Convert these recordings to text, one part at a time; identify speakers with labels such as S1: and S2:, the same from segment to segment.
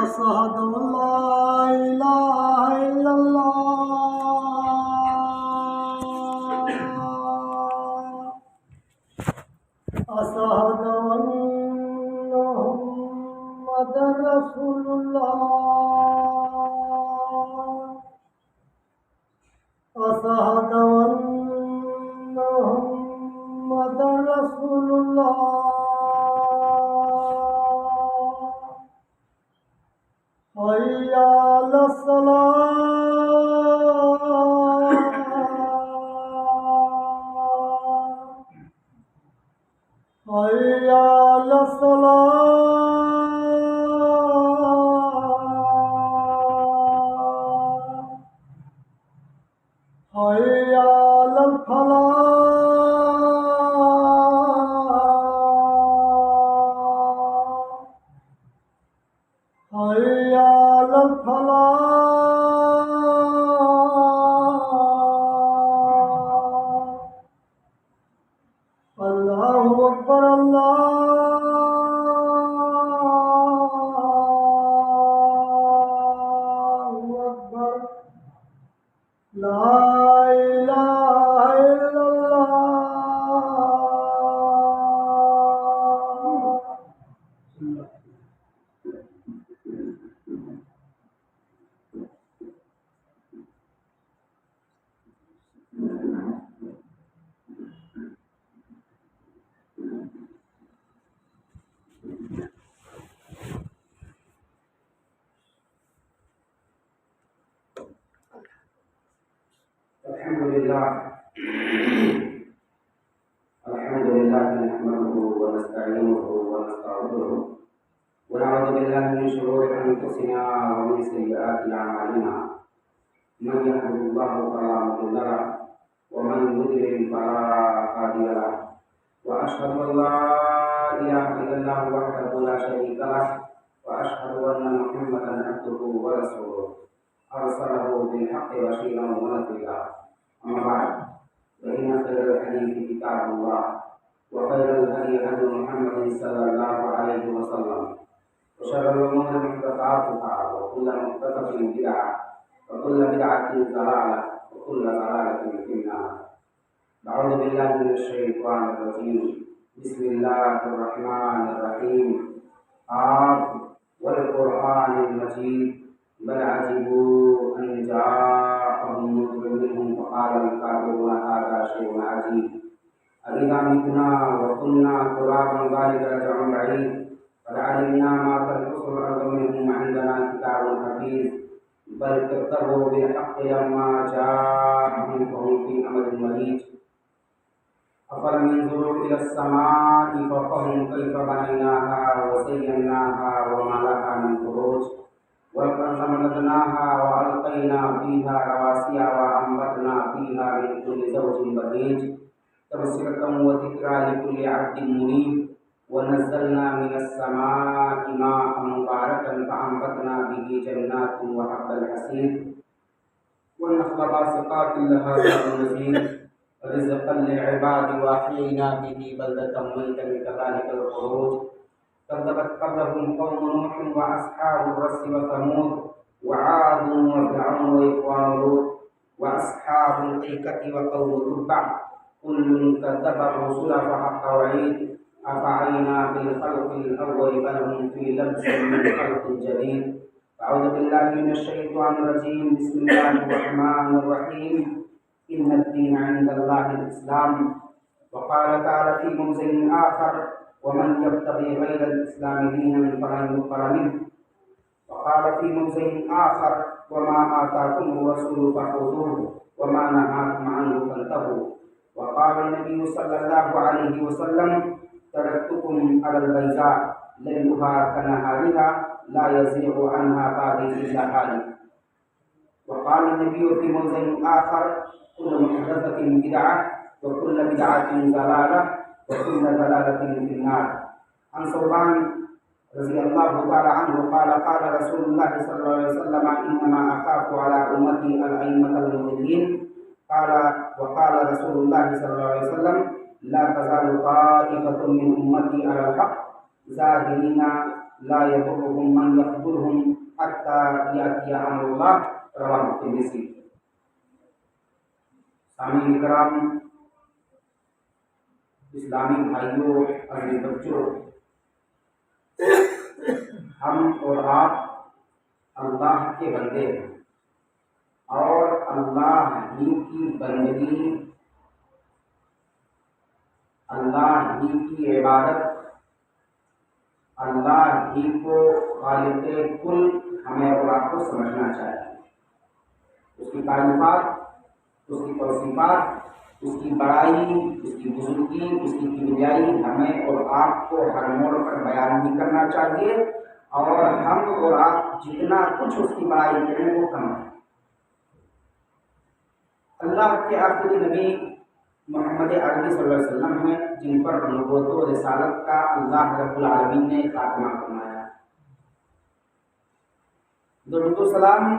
S1: أشهد أن لا إله إلا الله أشهد أن محمدا رسول الله أشهد أن محمدا رسول الله حي على الصلاة حي على الصلاة حي على الفلاح حي على الفلاح الله أكبر الله أكبر لا إله إلا الله.
S2: الحمد لله نحمده ونستعينه ونستغفره ونعوذ بالله من شرور انفسنا ومن سيئات اعمالنا من يهده الله فلا مضل له ومن يضلل فلا هادي له واشهد ان لا اله الا الله وحده لا شريك له واشهد ان محمدا عبده ورسوله ارسله بالحق بشيرا ونذيرا اما بعد فإن خير الحديث كتاب الله وخير الهدي هدي محمد صلى الله عليه وسلم وشر الأمور محدثاتها وكل محدثة بدعة وكل بدعة ضلالة وكل ضلالة في النار. أعوذ بالله من الشيطان الرجيم. بسم الله الرحمن الرحيم. والقرآن المجيد بل عجبوا أن جاءهم منذر منهم فقال الكافرون هذا شيء عجيب أإذا متنا وكنا ترابا ذلك رجع بعيد قد علمنا ما تنقص الأرض منهم وعندنا كتاب حفيظ بل كذبوا بالحق لما جاءهم فهم في أمر مريج أفلم ينظروا إلى السماء فوقهم كيف بنيناها وزيناها وما لها من فروج والأرض مددناها وألقينا فيها رواسي وأنبتنا فيها من كل زوج بهيج تبصرة وذكرى لكل عبد منيب ونزلنا من السماء ماء مباركا فأنبتنا به جنات وحب الحصيد والنخل باسقات لها ظل نضيد رزقا للعباد وأحيينا به بلدة ميتا كذلك الخروج كذبت قبلهم قوم نوح وأصحاب الرس وثمود وعاد وفرعون وإخوان لوط وأصحاب الأيكة وقوم تبع كل كذب الرسل فحق وعيد أفعينا بالخلق الأول بل هم في لبس من خلق جديد. أعوذ بالله من الشيطان الرجيم. بسم الله الرحمن الرحيم. إن الدين عند الله الإسلام. وقال تعالى في موضع آخر ومن يبتغي غير الإسلام دينا فلن يقبل منه. وقال في موضع آخر وما آتاكم الرسول فخذوه وما نهاكم عنه فانتهوا. وقال النبي صلى الله عليه وسلم تركتكم على البيضاء ليلها كنهارها لا يزيغ عنها بعدي إلا هالك. وقال النبي في موضع آخر كل محدثة بدعة وكل بدعة ضلالة وكل ضلالة في النار. عن ثوبان رضي الله تعالى عنه قال قال رسول الله صلى الله عليه وسلم إنما أخاف على أمتي الأئمة المضلين. وقال رسول الله صلى الله عليه وسلم لا تزال طائفة من أمتي على الحق ظاہرین لا یضرهم من یخذلهم حتی یأتی امر اللہ، رواہ ترمذی۔ سامعین کرام، اسلامی بھائیوں، عزیز بچوں، ہم اور آپ اللہ کے بندے ہیں، اور اللہ ہی کی بندگی، اللہ ہی کی عبادت، اللہ ہی کو خالق کل ہمیں اور آپ کو سمجھنا چاہیے۔ اس کی تعریفات، اس کی توصیفات، اس کی بڑائی، اس کی بزرگی، اس کی کبریائی ہمیں اور آپ کو ہر موڑ پر بیان بھی کرنا چاہیے، اور ہم اور آپ جتنا کچھ اس کی بڑائی کریں وہ کم ہے۔ اللہ کے آخری نبی محمد عربی صلی اللہ علیہ وسلم ہیں، جن پر نبوت و رسالت کا اللہ رب العالمین نے خاتمہ فرمایا۔ درود و سلام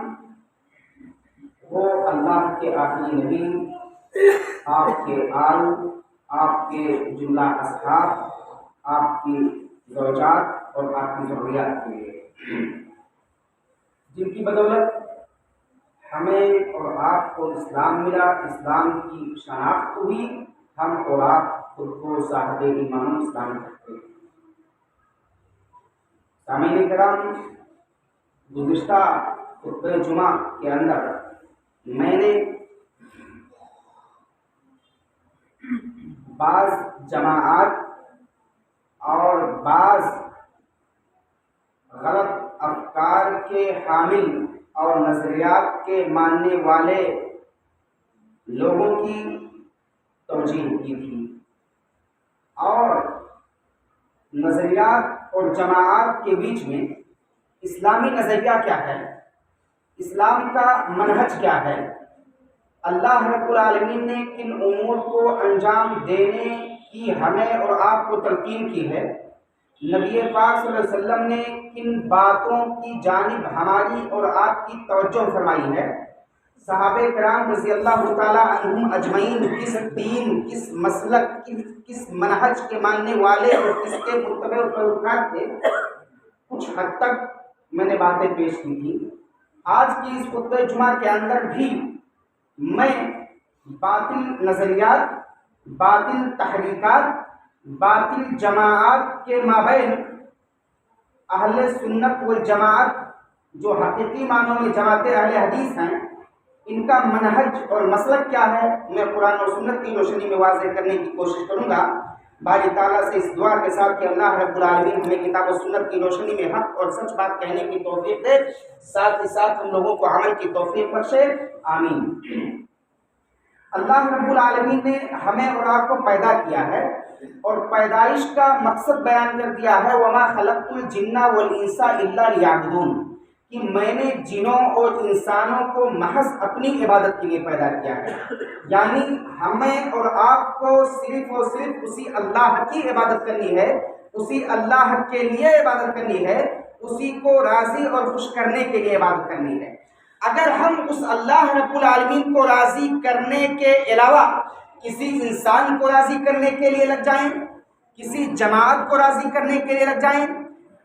S2: وہ اللہ کے آخری نبی، آپ کے آل، آپ کے جملہ اصحاب، آپ کی زوجات اور آپ کی ذریات کے لیے، جن کی بدولت ہمیں اور آپ کو اسلام ملا، اسلام کی شناخت ہوئی، ہم اور آپ خود کو صاحب ایمان اسلام کرتے ہیں۔ سامعین کرام، گزشتہ خطبہ جمعہ کے اندر میں نے بعض جماعات اور بعض غلط افکار کے حامل اور نظریات کے ماننے والے لوگوں کی توجیہ کی تھی، اور نظریات اور جماعات کے بیچ میں اسلامی نظریہ کیا ہے، اسلام کا منہج کیا ہے، اللہ رب العالمین نے کن امور کو انجام دینے کی ہمیں اور آپ کو تلقین کی ہے، نبی پاک صلی اللہ علیہ وسلم نے کن باتوں کی جانب ہماری اور آپ کی توجہ فرمائی ہے، صحابہ کرام رضی اللہ تعالی عنہم اجمعین کس دین، کس مسلک، کس منہج کے ماننے والے اور کس کے متبع اور پیروکار تھے، کچھ حد تک میں نے باتیں پیش کی تھی۔ آج کی اس خطبہ جمعہ کے اندر بھی میں باطل نظریات، باطل تحریکات، باطل جماعات کے مابین اہل سنت والجماعت جو حقیقی معنوں میں جماعت اہل حدیث ہیں، ان کا منہج اور مسلک کیا ہے، میں قرآن اور سنت کی روشنی میں واضح کرنے کی کوشش کروں گا، باری تعالیٰ سے اس دعا کے ساتھ کہ اللہ رب العالمین ہمیں کتاب و سنت کی روشنی میں حق اور سچ بات کہنے کی توفیق دے، ساتھ ہی ساتھ ہم لوگوں کو عمل کی توفیق بخشے، آمین۔ اللہ رب العالمین نے ہمیں اور آپ کو پیدا کیا ہے، اور پیدائش کا مقصد بیان کر دیا ہے، وَمَا خَلَقْتُ الْجِنَّ وَالْإِنسَ إِلَّا لِيَعْبُدُونَ، کہ میں نے جنوں اور انسانوں کو محض اپنی عبادت کے لیے پیدا کیا ہے، یعنی ہمیں اور آپ کو صرف اور صرف اسی اللہ کی عبادت کرنی ہے، اسی اللہ کے لیے عبادت کرنی ہے، اسی کو راضی اور خوش کرنے کے لیے عبادت کرنی ہے۔ اگر ہم اس اللہ رب العالمین کو راضی کرنے کے علاوہ کسی انسان کو راضی کرنے کے لیے لگ جائیں، کسی جماعت کو راضی کرنے کے لیے لگ جائیں،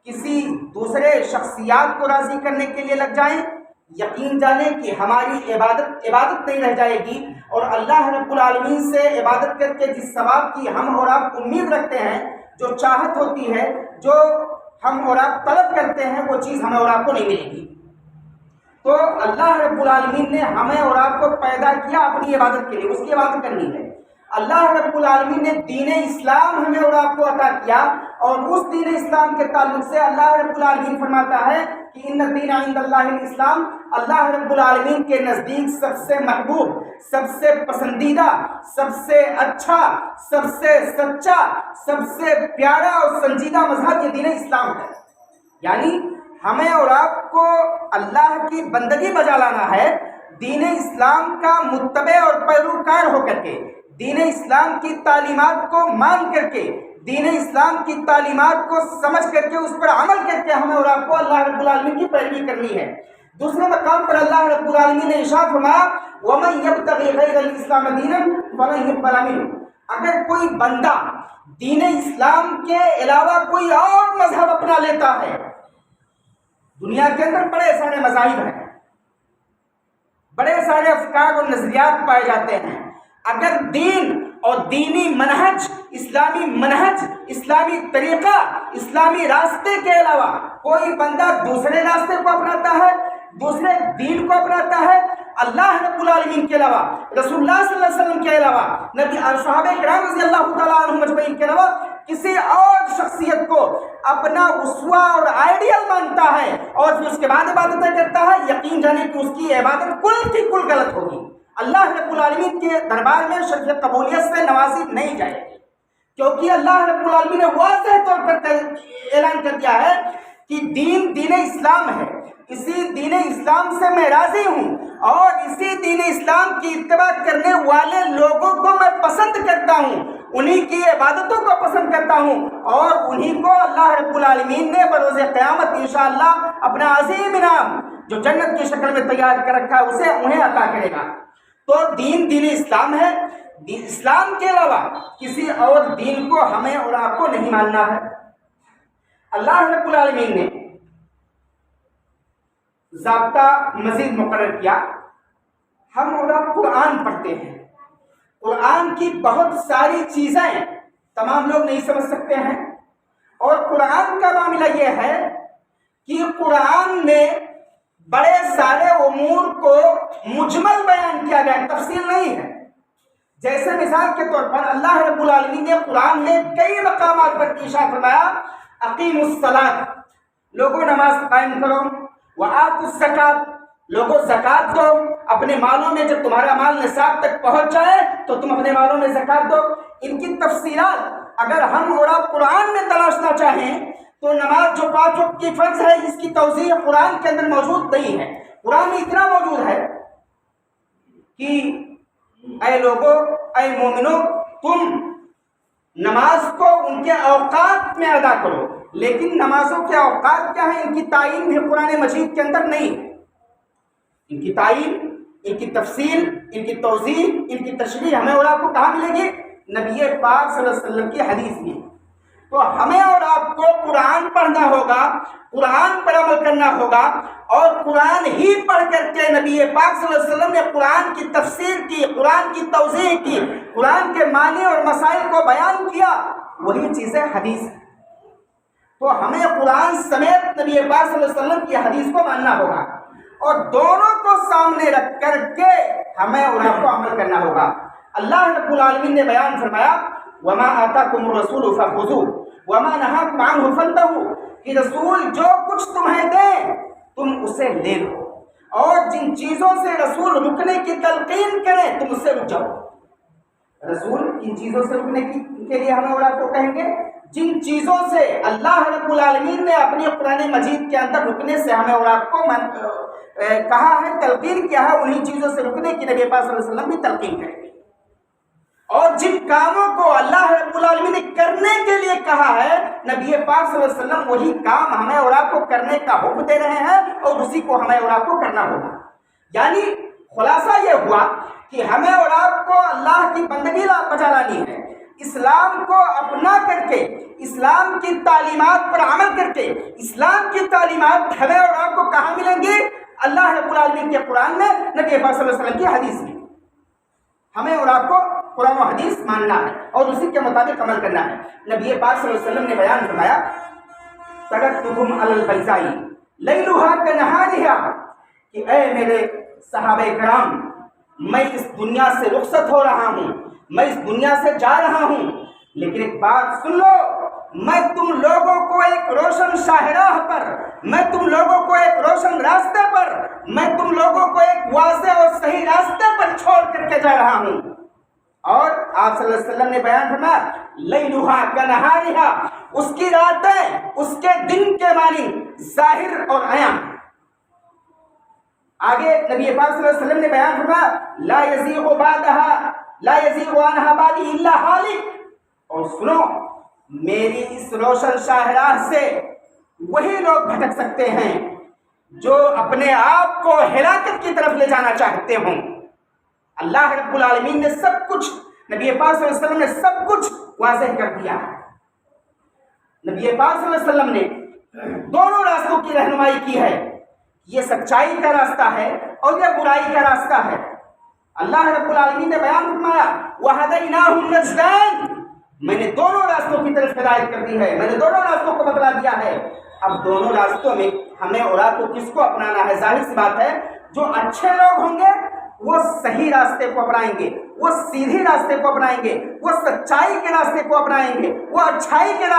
S2: کسی دوسرے شخصیات کو راضی کرنے کے لیے لگ جائیں، یقین جانیں کہ ہماری عبادت نہیں رہ جائے گی، اور اللہ رب العالمین سے عبادت کر کے جس ثواب کی ہم اور آپ امید رکھتے ہیں، جو چاہت ہوتی ہے، جو ہم اور آپ طلب کرتے ہیں، وہ چیز ہمیں اور آپ کو نہیں ملے گی۔ تو اللہ رب العالمین نے ہمیں اور آپ کو پیدا کیا اپنی عبادت کے لیے، اس کی عبادت کرنی ہے۔ اللہ رب العالمین نے دین اسلام ہمیں اور آپ کو عطا کیا، اور اس دین اسلام کے تعلق سے اللہ رب العالمین فرماتا ہے کہ ان الدین عند اللہ الاسلام، اللہ رب العالمین کے نزدیک سب سے محبوب، سب سے پسندیدہ، سب سے اچھا، سب سے سچا، سب سے پیارا اور سنجیدہ مذہب یہ دین اسلام ہے۔ یعنی ہمیں اور آپ کو اللہ کی بندگی بجا لانا ہے، دین اسلام کا متبع اور پیروکار ہو کر کے، دین اسلام کی تعلیمات کو مان کر کے، دین اسلام کی تعلیمات کو سمجھ کر کے، اس پر عمل کر کے ہمیں اور آپ کو اللہ رب العالمین کی پیروی کرنی ہے۔ دوسرے مقام پر اللہ رب العالمین نے ارشاد فرمایا وَمَن يَبْتَغِ غَيْرَ الْإِسْلَامَ دِينًا فَلَن يُقْبَلَ مِنْهُ، اگر کوئی بندہ دین اسلام کے علاوہ کوئی اور
S3: لوگ مذہب اپنا لیتا ہے. دنیا کے اندر بڑے سارے مذاہب ہیں، بڑے سارے افکار اور نظریات پائے جاتے ہیں. اگر دین اور دینی منہج، اسلامی طریقہ، اسلامی راستے کے علاوہ کوئی بندہ دوسرے راستے کو اپناتا ہے، دوسرے دین کو اپناتا ہے، اللہ رب العالمین کے علاوہ، رسول اللہ صلی اللہ علیہ وسلم کے علاوہ، نبی صحابہ کرام رضی اللہ تعالیٰ عنہم اجمعین کے علاوہ کسی اور شخصیت کو اپنا اسوہ اور آئیڈیل مانتا ہے اور پھر اس کے بعد عبادتیں کرتا ہے، یقین جانے کہ اس کی عبادت کل کی کل غلط ہوگی. اللہ رب العالمین کے دربار میں شرف قبولیت سے نوازی نہیں جائے گی، کیونکہ اللہ رب العالمین نے واضح طور پر اعلان کر دیا ہے کہ دین اسلام ہے، اسی دین اسلام سے میں راضی ہوں اور اسی دین اسلام کی اتباع کرنے والے لوگوں کو میں پسند کرتا ہوں، انہی کی عبادتوں کو پسند کرتا ہوں اور انہی کو اللہ رب العالمین نے بروز قیامت انشاءاللہ اپنا عظیم انعام جو جنت کی شکل میں تیار کر رکھا ہے اسے انہیں عطا کرے گا. تو دین اسلام ہے. اسلام کے علاوہ کسی اور دین کو ہمیں اور آپ کو نہیں ماننا ہے. اللہ رب العالمین نے ضابطہ مزید مقرر کیا. ہم اور آپ قرآن پڑھتے ہیں، قرآن کی بہت ساری چیزیں تمام لوگ نہیں سمجھ سکتے ہیں، اور قرآن کا معاملہ یہ ہے کہ قرآن میں بڑے سارے امور کو مجمل بیان کیا گیا، تفصیل نہیں ہے. جیسے مثال کے طور پر اللہ رب العالمین نے قرآن میں کئی مقامات پر ارشاد فرمایا اقیموا الصلاۃ، لوگوں نماز قائم کرو، وآتوا الزکاۃ، لوگوں زکات دو، اپنے مالوں میں جب تمہارا مال نصاب تک پہنچ جائے تو تم اپنے مالوں میں زکات دو. ان کی تفصیلات اگر ہم اور آپ قرآن میں تلاشنا چاہیں تو نماز جو 5 وقت کی فرض ہے اس کی توضیح قرآن کے اندر موجود نہیں ہے. قرآن میں اتنا موجود ہے کہ اے لوگوں، اے مومنوں، تم نماز کو ان کے اوقات میں ادا کرو، لیکن نمازوں کے اوقات کیا ہیں ان کی تعین بھی قرآن مجید کے اندر نہیں ہے. ان کی تعین، ان کی تفصیل، ان کی توضیح، ان کی تشریح ہمیں اور آپ کو کہاں ملے گی؟ نبی پاک صلی اللہ علیہ وسلم کی حدیث میں. تو ہمیں اور آپ کو قرآن پڑھنا ہوگا، قرآن پر عمل کرنا ہوگا، اور قرآن ہی پڑھ کر کے نبی پاک صلی اللہ علیہ وسلم نے قرآن کی تفسیر کی، قرآن کی توضیح کی، قرآن کے معنی اور مسائل کو بیان کیا، وہی چیزیں حدیث ہیں. تو ہمیں قرآن سمیت نبی پاک صلی اللہ علیہ وسلم کی حدیث کو ماننا ہوگا، اور دونوں کو سامنے رکھ کر کے ہمیں اور آپ کو عمل کرنا ہوگا. اللہ رب العالمین نے بیان فرمایا وما آتاکم الرسول فخذوہ وما نہاکم عنہ فانتہوا، کہ رسول جو کچھ تمہیں دے تم اسے لے لو، اور جن چیزوں سے رسول رکنے کی تلقین کرے تم اس سے رک جاؤ. رسول کن چیزوں سے رکنے کے لیے ہمیں اور آپ کو کہیں گے؟ جن چیزوں سے اللہ رب العالمین نے اپنی قرآن مجید کے اندر رکنے سے ہمیں اور آپ کو کہا ہے، تلقین کیا ہے، انہی چیزوں سے رکنے کی نبی پاک صلی اللہ علیہ وسلم بھی تلقین کریں گے. اور جن کاموں کو اللہ رب العالمین نے کرنے کے لیے کہا ہے نبی پاک صلی اللہ علیہ وسلم وہی کام ہمیں اور آپ کو کرنے کا حکم دے رہے ہیں، اور اسی کو ہمیں اور آپ کو کرنا ہوگا. یعنی خلاصہ یہ ہوا کہ ہمیں اور آپ کو اللہ کی بندگی بجا لانی ہے، اسلام کو اپنا کر کے، اسلام کی تعلیمات پر عمل کر کے. اسلام کی تعلیمات ہمیں اور آپ کو کہاں ملیں گی؟ اللہ رب العالمین کے قرآن میں، نبی پاک صلی اللہ علیہ وسلم کی حدیث میں. ہمیں اور آپ کو قرآن و حدیث ماننا ہے اور اسی کے مطابق عمل کرنا ہے. نبی پاک صلی اللہ علیہ وسلم نے بیان فرمایا ترکتکم علی البیضاء لیلھا کنہارھا، کہ اے میرے صحابہ کرام، میں اس دنیا سے رخصت ہو رہا ہوں، میں اس دنیا سے جا رہا ہوں، لیکن ایک بات سن لو، میں تم لوگوں کو ایک روشن شاہراہ پر، میں تم لوگوں کو ایک روشن راستے پر، میں تم لوگوں کو ایک واضح اور صحیح راستے پر چھوڑ کر کے جا رہا ہوں. اور آپ صلی اللہ علیہ وسلم نے بیان فرمایا لیلھا کنہارھا، اس کی راتیں اس کے دن کے معنی ظاہر اور عیاں. آگے نبی پاک صلی اللہ علیہ وسلم نے بیان فرمایا لا یزیغ بعدہا، لا یزیغ عنہا بعدی الا ہالک. اور سنو، میری اس روشن شاہراہ سے وہی لوگ بھٹک سکتے ہیں جو اپنے آپ کو ہلاکت کی طرف لے جانا چاہتے ہوں. اللہ رب العالمین نے سب کچھ، نبی پاک صلی اللہ علیہ وسلم نے سب کچھ واضح کر دیا ہے. نبی پاک صلی اللہ علیہ وسلم نے دونوں راستوں کی رہنمائی کی ہے. یہ سچائی کا راستہ ہے اور یہ برائی کا راستہ ہے. اللہ رب العالمین نے بیان فرمایا وَهَدَيْنَاهُ النَّجْدَيْنِ، میں نے دونوں راستوں کی طرف ہدایت کر دی ہے، میں نے دونوں راستوں کو بتلا دیا ہے. اب دونوں راستوں میں ہمیں اور آپ کو کس کو اپنانا ہے؟ ظاہر سی بات ہے جو اچھے لوگ ہوں گے وہ صحیح راستے کو اپنائیں گے، وہ سیدھی راستے کو اپنائیں گے، وہ سچائی کے راستے کو اپنائیں گے، وہ اچھائی کے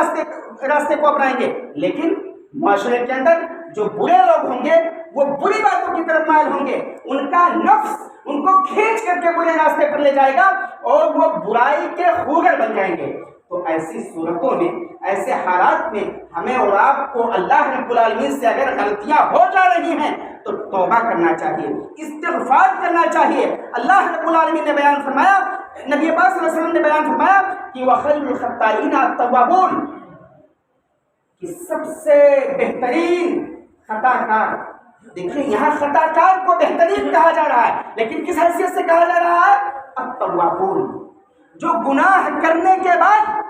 S3: راستے کو اپنائیں گے. لیکن معاشرے کے اندر جو برے لوگ ہوں گے وہ بری باتوں کی طرف مائل ہوں گے، ان کا نفس ان کو کھینچ کر کے برے راستے پر لے جائے گا اور وہ برائی کے خوگر بن جائیں گے. تو ایسی صورتوں میں، ایسے حالات میں ہمیں اور آپ کو اللہ رب العالمین سے اگر غلطیاں ہو جا رہی ہیں تو توبہ کرنا چاہیے، استغفار کرنا چاہیے. اللہ رب العالمین نے بیان فرمایا، نبی پاک صلی اللہ علیہ وسلم نے بیان فرمایا کہ وَخَيْرُ الْخَطَّائِينَ التَّوَّابُونَ، کہ سب سے بہترین خطا کار. دیکھیں یہاں خطا کار کو بہترین کہا جا رہا ہے، لیکن کس حیثیت سے کہا جا رہا ہے؟ التوابون، جو گناہ کرنے کے بعد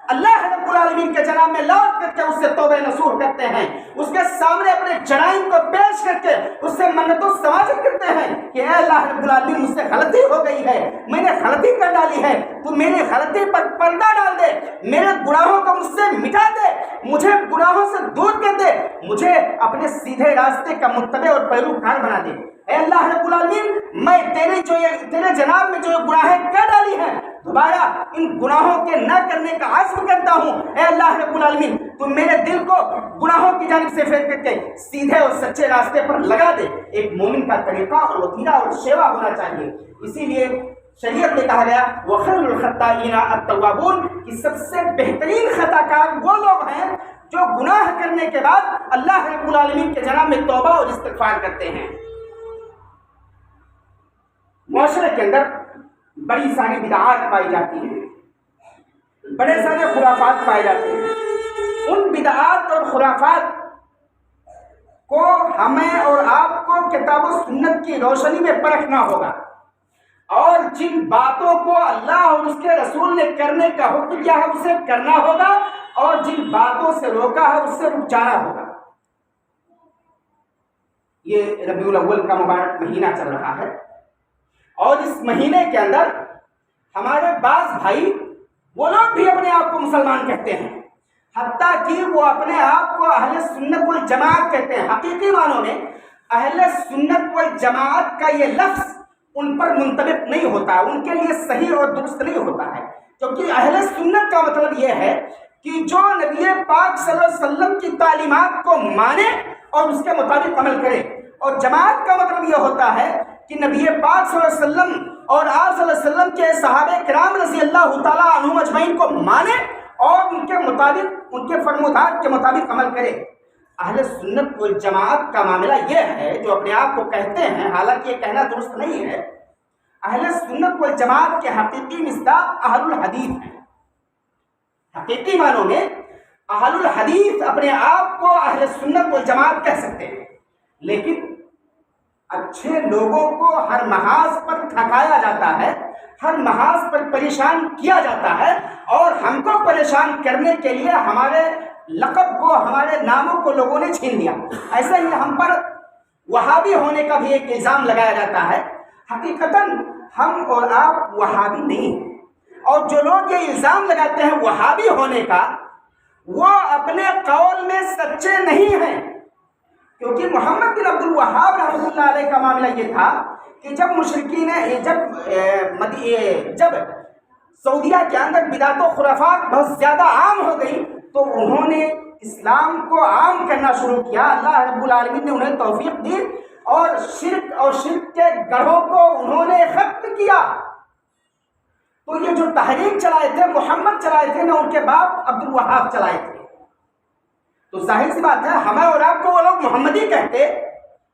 S3: اللہ رب العالمین کے جناب میں لوٹ کر کے اس سے توبہ نصوح کرتے ہیں، اس کے سامنے اپنے جرائم کو پیش کر کے اس سے منت و سماجت کرتے ہیں کہ اے اللہ رب العالمین مجھ سے غلطی ہو گئی ہے، میں نے غلطی کر ڈالی ہے، تو میری غلطی پر پردہ ڈال دے، میرے گناہوں کو مجھ سے مٹا دے، مجھے گناہوں سے دور کر دے، مجھے اپنے سیدھے راستے کا متبع اور پیروکار بنا دے. اے اللہ رب العالمین میں تیرے جناب میں جو گناہیں کر ڈالی ہیں دوبارہ ان گناہوں کے نہ کرنے کا عزم کرتا ہوں. اے اللہ رب العالمین تو میرے دل کو گناہوں کی جانب سے پھیر کر کے سیدھے اور سچے راستے پر لگا دے. ایک مومن کا طریقہ اور وتیرہ اور شیوا ہونا چاہیے. اسی لیے شریعت میں کہا گیا وَخَيْرُ الْخَطَّائِينَ التَّوَّابُونَ، کہ سب سے بہترین خطا کار وہ لوگ ہیں جو گناہ کرنے کے بعد اللہ رب العالمین کے جناب میں توبہ اور استغفار کرتے ہیں. معاشرے کے اندر بڑی ساری بدعات پائی جاتی ہیں، بڑے سارے خرافات پائے جاتے ہیں. ان بدعات اور خرافات کو ہمیں اور آپ کو کتاب و سنت کی روشنی میں پرکھنا ہوگا، اور جن باتوں کو اللہ اور اس کے رسول نے کرنے کا حکم دیا ہے اسے کرنا ہوگا، اور جن باتوں سے روکا ہے اس سے رک جانا ہوگا. یہ ربیع الاول کا مبارک مہینہ چل رہا ہے، اور اس مہینے کے اندر ہمارے بعض بھائی وہ لوگ بھی اپنے آپ کو مسلمان کہتے ہیں، حتیٰ کہ وہ اپنے آپ کو اہل سنت والجماعت کہتے ہیں. حقیقی معنوں میں اہل سنت والجماعت کا یہ لفظ ان پر منطبق نہیں ہوتا، ان کے لیے صحیح اور درست نہیں ہوتا ہے، کیونکہ اہل سنت کا مطلب یہ ہے کہ جو نبی پاک صلی اللہ علیہ وسلم کی تعلیمات کو مانے اور اس کے مطابق عمل کرے. اور جماعت کا مطلب یہ ہوتا ہے کہ نبی پاک صلی اللہ علیہ وسلم اور آپ صلی اللہ علیہ وسلم کے صحابہ کرام رضی اللہ تعالیٰ عنہم اجمعین کو مانے اور ان کے مطابق، ان کے فرمودات کے مطابق عمل کرے. اہل سنت والجماعت کا معاملہ یہ ہے، جو اپنے آپ کو کہتے ہیں، حالانکہ یہ کہنا درست نہیں ہے، اہل سنت والجماعت کے حقیقی مصداق اہل الحدیث ہیں. حقیقی معنوں میں اہل الحدیث اپنے آپ کو اہل سنت والجماعت کہہ سکتے ہیں، لیکن اچھے لوگوں کو ہر محاذ پر تھکایا جاتا ہے، ہر محاذ پر پریشان کیا جاتا ہے، اور ہم کو پریشان کرنے کے لیے ہمارے لقب کو، ہمارے ناموں کو لوگوں نے چھین لیا. ایسے ہی ہم پر وہابی ہونے کا بھی ایک الزام لگایا جاتا ہے. حقیقتاً ہم اور آپ وہابی نہیں ہیں، اور جو لوگ یہ الزام لگاتے ہیں وہابی ہونے کا وہ اپنے قول میں سچے نہیں ہیں. کیونکہ محمد بن عبد الوہاب رحمۃ اللہ علیہ کا معاملہ یہ تھا کہ جب مشرکین جب سعودیہ کے اندر بدعت و خرافات بہت زیادہ عام ہو گئی تو انہوں نے اسلام کو عام کرنا شروع کیا. اللہ رب العالمین نے انہیں توفیق دی اور شرک کے گڑھوں کو انہوں نے ختم کیا. تو یہ جو تحریک چلائے تھے محمد چلائے تھے، نہ ان کے باپ عبد الوہاب چلائے تھے. تو ظاہر سی بات ہے ہمیں اور آپ کو وہ لوگ محمدی کہتے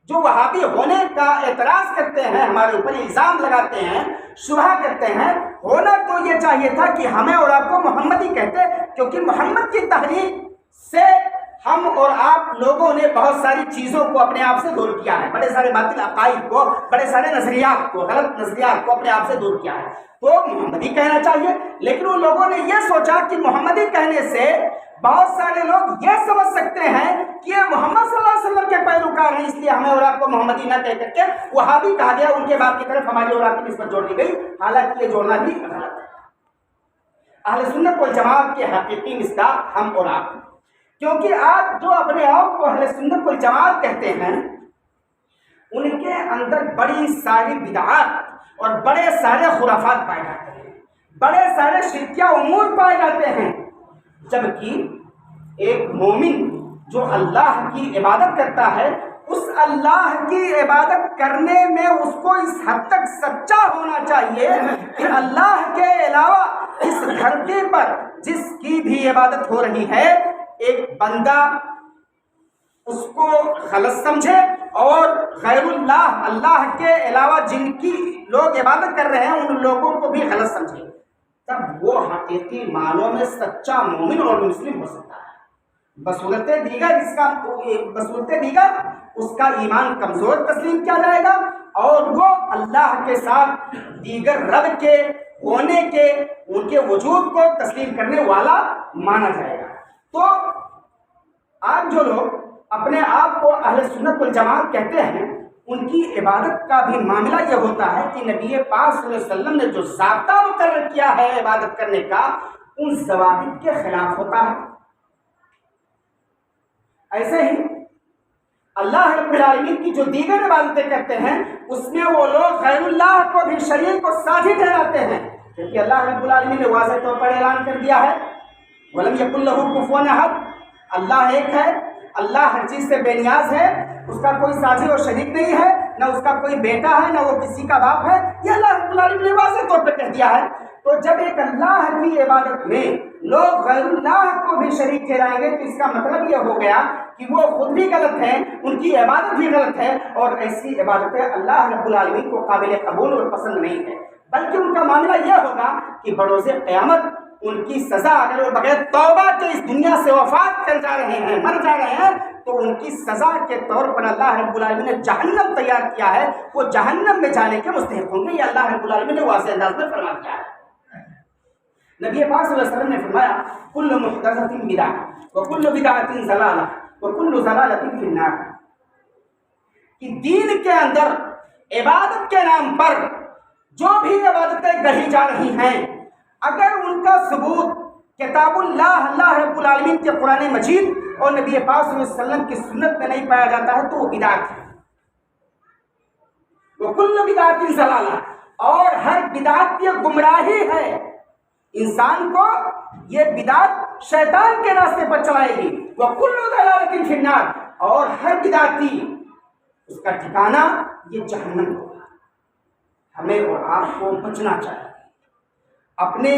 S3: جو وہابی ہونے کا اعتراض کرتے ہیں، ہمارے اوپر الزام لگاتے ہیں، شبہ کرتے ہیں. ہونا تو یہ چاہیے تھا کہ ہمیں اور آپ کو محمدی کہتے، کیونکہ محمد کی تحریک سے ہم اور آپ لوگوں نے بہت ساری چیزوں کو اپنے آپ سے دور کیا ہے، بڑے سارے باطل عقائد کو، بڑے سارے نظریات کو، غلط نظریات کو اپنے آپ سے دور کیا ہے. تو محمدی کہنا چاہیے، لیکن ان لوگوں نے یہ سوچا کہ محمدی کہنے سے بہت سارے لوگ یہ سمجھ سکتے ہیں کہ یہ محمد صلی اللہ علیہ وسلم کے پیروکار ہیں، اس لیے ہمیں اور آپ کو محمدی نہ کہہ کر کے وہابی کہا گیا، ان کے باپ کی طرف ہماری اور آپ کی نسبت جوڑ دی گئی، حالانکہ یہ جوڑنا بھی غلط ہے۔ اہل سنت والجماعت کے حقیقی مصداق ہم اور آپ، کیونکہ آپ جو اپنے آپ کو اہل سنت والجماعت کہتے ہیں، ان کے اندر بڑی ساری بدعات اور بڑے سارے خرافات پائے جاتے ہیں، بڑے سارے شرکیہ امور پائے جاتے ہیں، جبکہ ایک مومن جو اللہ کی عبادت کرتا ہے، اس اللہ کی عبادت کرنے میں اس کو اس حد تک سچا ہونا چاہیے کہ اللہ کے علاوہ اس دھرتی پر جس کی بھی عبادت ہو رہی ہے، ایک بندہ اس کو غلط سمجھے اور غیر اللہ، اللہ کے علاوہ جن کی لوگ عبادت کر رہے ہیں ان لوگوں کو بھی غلط سمجھے، تب وہ حقیقی معنوں میں سچا مومن اور مسلم ہو سکتا ہے۔ بصورت دیگر اس کا ایمان کمزور تسلیم کیا جائے گا اور وہ اللہ کے ساتھ دیگر رب کے ہونے کے، ان کے وجود کو تسلیم کرنے والا مانا جائے گا۔ تو آج جو لوگ اپنے آپ کو اہل سنت والجماعت کہتے ہیں، ان کی عبادت کا بھی معاملہ یہ ہوتا ہے کہ نبی پاک صلی اللہ علیہ وسلم نے جو ضابطہ مقرر کیا ہے عبادت کرنے کا، ان ضوابط کے خلاف ہوتا ہے۔ ایسے ہی اللہ رب العالمین کی جو دیگر عبادتیں کرتے ہیں، اس میں وہ لوگ غیر اللہ کو بھی شریک و ساتھی ٹھہراتے ہیں، کیونکہ اللہ رب العالمین نے واضح طور پر اعلان کر دیا ہے وَلَمْ يَكُنْ لَهُ كُفُوًا أَحَدٌ، اللہ ایک ہے، اللہ ہر چیز سے بے نیاز ہے، اس کا کوئی ساتھی اور شریک نہیں ہے، نہ اس کا کوئی بیٹا ہے، نہ وہ کسی کا باپ ہے، یہ اللہ رب العالمین نے واضح طور پہ کہہ دیا ہے۔ تو جب ایک اللہ کی عبادت میں لوگ غیر اللہ کو بھی شریک ٹھہرائیں گے تو اس کا مطلب یہ ہو گیا کہ وہ خود بھی غلط ہیں، ان کی عبادت بھی غلط ہے، اور ایسی عبادتیں اللہ رب العالمین کو قابل قبول اور پسند نہیں ہے، بلکہ ان کا معاملہ یہ ہوگا کہ بروز قیامت ان کی سزا، اگر وہ بغیر توبہ کے اس دنیا سے وفات کر جا رہے ہیں، مر جا رہے ہیں، تو ان کی سزا کے طور پر اللہ رب العالمین نے جہنم تیار کیا ہے، وہ جہنم میں جانے کے مستحق ہوں گے، یہ اللہ رب العالمین نے واضح انداز میں فرما دیا ہے۔ نبی پاک صلی اللہ علیہ وسلم نے فرمایا کل محدثۃ بدعۃ وکل بدعۃ ضلالہ وکل ضلالۃ فی النار، کہ دین کے اندر عبادت کے نام پر جو بھی عبادتیں گڑھی جا رہی ہیں، اگر ان کا ثبوت کتاب اللہ رب العالمین کے قرآن مجید اور نبی پاک صلی اللہ علیہ وسلم کی سنت میں نہیں پایا جاتا ہے تو وہ بدعت ہے، وکل بدعۃ ضلالہ، اور ہر بدعت یہ گمراہی ہے، انسان کو یہ بدعت شیطان کے راستے پر چلائے گی، وَكُلُّ ضَلَالَةٍ فِي النَّارِ، اور ہر بدعتی اس کا ٹھکانہ یہ جہنم ہوگا۔ ہمیں اور آپ کو بچنا چاہیے، اپنے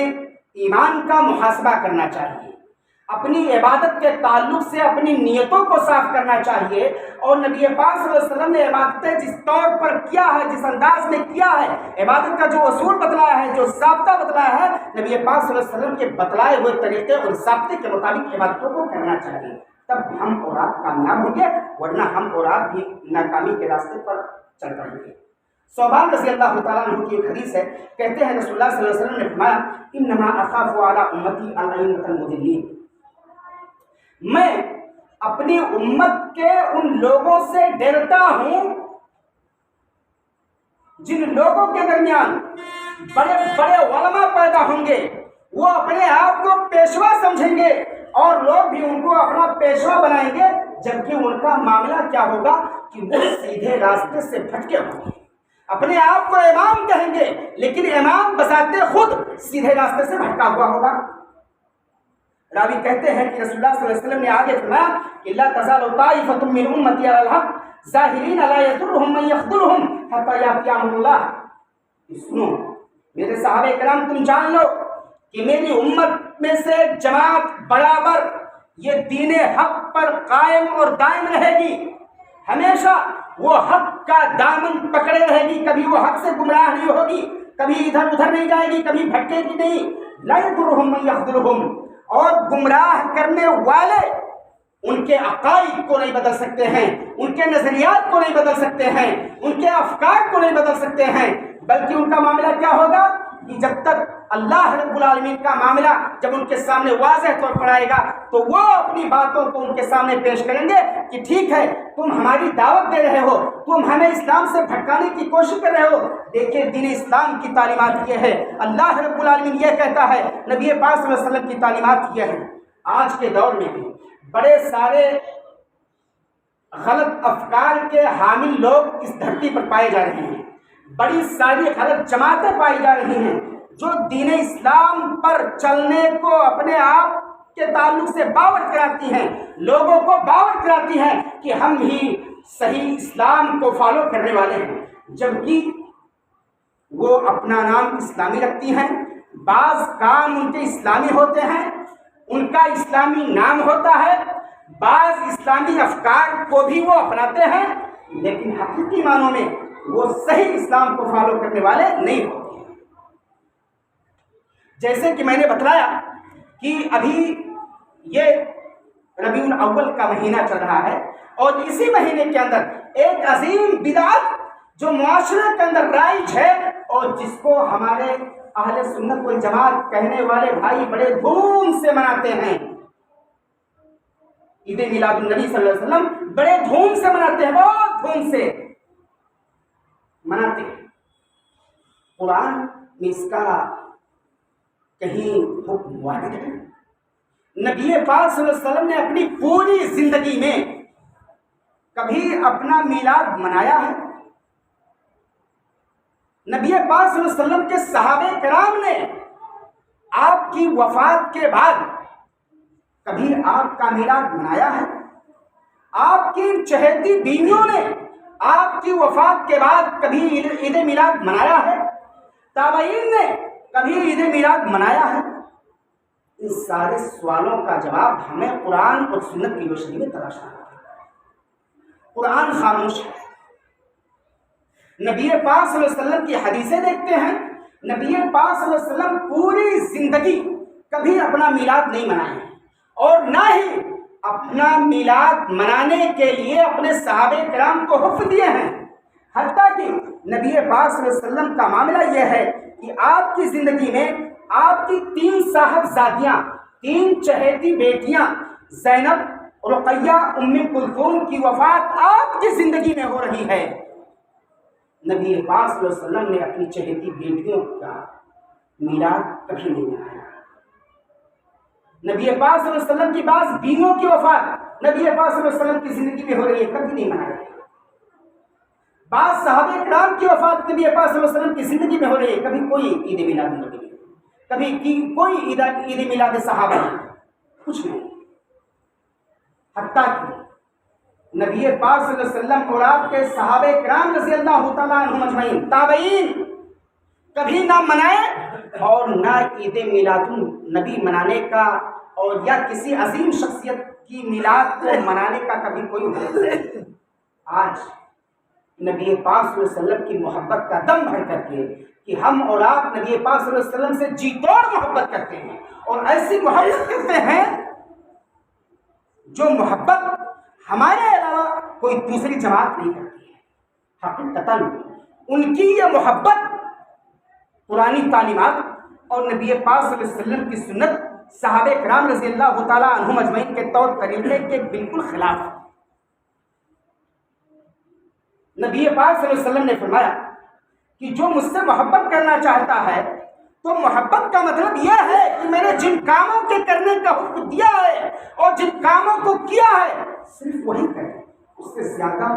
S3: ایمان کا محاسبہ کرنا چاہیے، اپنی عبادت کے تعلق سے اپنی نیتوں کو صاف کرنا چاہیے، اور نبی پاک صلی اللہ علیہ وسلم نے عبادتیں جس طور پر کیا ہے، جس انداز میں کیا ہے، عبادت کا جو اصول بتلایا ہے، جو ضابطہ بتلایا ہے، نبی پاک صلی اللہ علیہ وسلم کے بتلائے ہوئے طریقے اور ضابطے کے مطابق عبادتوں کو کرنا چاہیے، تب ہم اور آپ کامیاب ہوں گے، ورنہ ہم اور آپ بھی ناکامی کے راستے پر چل پڑیں گے۔ صوبان رضی اللہ تعالیٰ عنہ کی ایک حدیث ہے، کہتے ہیں رسول اللہ صلی اللہ علیہ وسلم نے فرمایا انما اخاف علی امتی الائمۃ المضلین، میں اپنی امت کے ان لوگوں سے ڈرتا ہوں جن لوگوں کے درمیان بڑے بڑے علماء پیدا ہوں گے، وہ اپنے آپ کو پیشوا سمجھیں گے اور لوگ بھی ان کو اپنا پیشوا بنائیں گے، جبکہ ان کا معاملہ کیا ہوگا کہ وہ سیدھے راستے سے بھٹکے ہوں گے، اپنے آپ کو امام کہیں گے لیکن امام بذات خود سیدھے راستے سے بھٹکا ہوا ہوگا۔ راوی کہتے ہیں کہ رسول اللہ صلی اللہ علیہ وسلم نے آگے فرمایا کہ لا تزال طائفۃ من امتی علی الحق ظاہرین لا یضرهم من یخذلهم حتی یأتی امر اللہ۔ سنو میرے صحابہ کرام، تم جان لو کہ میری امت میں سے جماعت برابر یہ دین حق پر قائم اور دائم رہے گی، ہمیشہ وہ حق کا دامن پکڑے رہے گی، کبھی وہ حق سے گمراہ نہیں ہوگی، کبھی ادھر ادھر نہیں جائے گی، کبھی بھٹکے گی نہیں۔ لا یضرهم من یخذلهم، اور گمراہ کرنے والے ان کے عقائد کو نہیں بدل سکتے ہیں، ان کے نظریات کو نہیں بدل سکتے ہیں، ان کے افکار کو نہیں بدل سکتے ہیں، بلکہ ان کا معاملہ کیا ہوگا کہ جب تک اللہ رب العالمین کا معاملہ جب ان کے سامنے واضح طور پر آئے گا تو وہ اپنی باتوں کو ان کے سامنے پیش کریں گے کہ ٹھیک ہے تم ہماری دعوت دے رہے ہو، تم ہمیں اسلام سے بھٹکانے کی کوشش کر رہے ہو، دیکھیے دین اسلام کی تعلیمات یہ ہے، اللہ رب العالمین یہ کہتا ہے، نبی پاک صلی اللہ علیہ وسلم کی تعلیمات یہ ہے۔ آج کے دور میں بھی بڑے سارے غلط افکار کے حامل لوگ اس دھرتی پر پائے جا رہے ہیں، بڑی ساری غلط جماعتیں پائی جا رہی ہیں جو دین اسلام پر چلنے کو اپنے آپ کے تعلق سے باور کراتی ہیں، لوگوں کو باور کراتی ہیں کہ ہم ہی صحیح اسلام کو فالو کرنے والے ہیں، جبکہ وہ اپنا نام اسلامی رکھتی ہیں، بعض کام ان کے اسلامی ہوتے ہیں، ان کا اسلامی نام ہوتا ہے، بعض اسلامی افکار کو بھی وہ اپناتے ہیں، لیکن حقیقی معنوں میں وہ صحیح اسلام کو فالو کرنے والے نہیں ہوتے ہیں۔ جیسے کہ میں نے بتلایا کہ ابھی یہ ربیع الاول کا مہینہ چل رہا ہے اور اسی مہینے کے اندر ایک عظیم بدعت جو معاشرے کے اندر رائج ہے اور جس کو ہمارے اہل سنت والجماعت کہنے والے بھائی بڑے دھوم سے مناتے ہیں، عید میلاد النبی صلی اللہ علیہ وسلم بڑے دھوم سے مناتے ہیں، بہت دھوم سے مناتے ہیں۔ قرآن میں اس کا کہیں حکم وارد ہے؟ نبی پاک صلی اللہ علیہ وسلم نے اپنی پوری زندگی میں کبھی اپنا میلاد منایا ہے؟ نبی پاک صلی اللہ علیہ وسلم کے صحابہ کرام نے آپ کی وفات کے بعد کبھی آپ کا میلاد منایا ہے؟ آپ کی چہیتی بیویوں نے آپ کی وفات کے بعد کبھی عید میلاد منایا ہے؟ تابعین نے کبھی عید میلاد منایا ہے؟ ان سارے سوالوں کا جواب ہمیں قرآن اور سنت کی روشنی میں تلاشنا ہے۔ قرآن خاموش ہے، نبی پاک صلی اللہ علیہ وسلم کی حدیثیں دیکھتے ہیں، نبی پاک صلی اللہ علیہ وسلم پوری زندگی کبھی اپنا میلاد نہیں منائے اور نہ ہی اپنا میلاد منانے کے لیے اپنے صحابہ کرام کو حکم دیے ہیں۔ حتیٰ کہ نبی پاک صلی اللہ علیہ وسلم کا معاملہ یہ ہے کہ آپ کی زندگی میں آپ کی 3 صاحبزادیاں، 3 چہیتی بیٹیاں زینب، رقیہ، ام کلثوم کی وفات آپ کی زندگی میں ہو رہی ہے۔ نبی پاک صلی اللہ علیہ وسلم نے اپنی چہیتی بیٹیوں کا میلاد کبھی نہیں منایا۔ نبی پاک صلی اللہ علیہ وسلم کی بعض بیویوں کی وفات نبی پاک صلی اللہ علیہ وسلم کی زندگی میں ہو رہی ہے، کبھی نہیں منایا۔ بعض صحابہ کرام کی وفات نبی پاک صلی اللہ علیہ وسلم کی زندگی میں ہو رہی ہے، کبھی کوئی عید میلاد نہیں، کبھی کوئی عید میلاد صحابہ نہیں، کچھ نہیں۔ حتیٰ کہ نبی پاک صلی اللہ علیہ وسلم اور آپ کے صحابہ کرام رضی اللہ تعالیٰ عنہم اجمعین، تابعین کبھی نہ منائے اور نہ عید میلاد النبی منانے کا اور یا کسی عظیم شخصیت کی میلاد کو منانے کا کبھی کوئی نہیں۔ آج نبی پاک صلی اللہ علیہ وسلم کی محبت کا دم بھر کر کے کہ ہم اور آپ نبی پاک صلی اللہ علیہ وسلم سے جی توڑ محبت کرتے ہیں اور ایسی محبت کرتے ہیں جو محبت ہمارے علاوہ کوئی دوسری جماعت نہیں کرتی ہے۔ حقیقتاً ان کی یہ محبت پرانی تعلیمات اور نبی پاک صلی اللہ علیہ وسلم کی سنت، صحابہ کرام رضی اللہ تعالیٰ عنہم اجمعین کے طور طریقے کے بالکل خلاف ہے۔ نبی پاک صلی اللہ علیہ وسلم نے فرمایا کہ جو مجھ سے محبت کرنا چاہتا ہے تو محبت کا مطلب یہ ہے کہ میں نے جن کاموں کے کرنے کا حکم دیا ہے اور جن کاموں کو کیا ہے صرف وہی کرے، اس سے زیادہ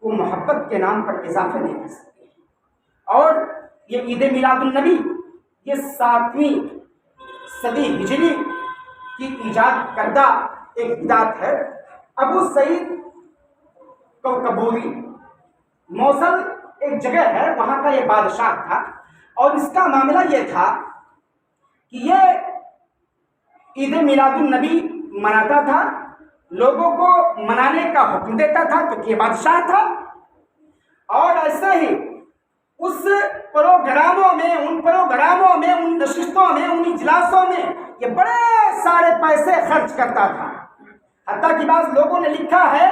S3: وہ محبت کے نام پر اضافہ نہیں کر سکتے۔ اور یہ عید میلاد النبی یہ 7ویں صدی ہجری کی ایجاد کردہ ایک بدعت ہے۔ ابو سعید کوکبوری موصل ایک جگہ ہے، وہاں کا یہ بادشاہ تھا اور اس کا معاملہ یہ تھا کہ یہ عید میلاد النبی مناتا تھا، لوگوں کو منانے کا حکم دیتا تھا کیونکہ یہ بادشاہ تھا، اور ایسے ہی اس پروگراموں میں ان نشستوں میں ان اجلاسوں میں یہ بڑے سارے پیسے خرچ کرتا تھا۔ حتیٰ کہ بعض لوگوں نے لکھا ہے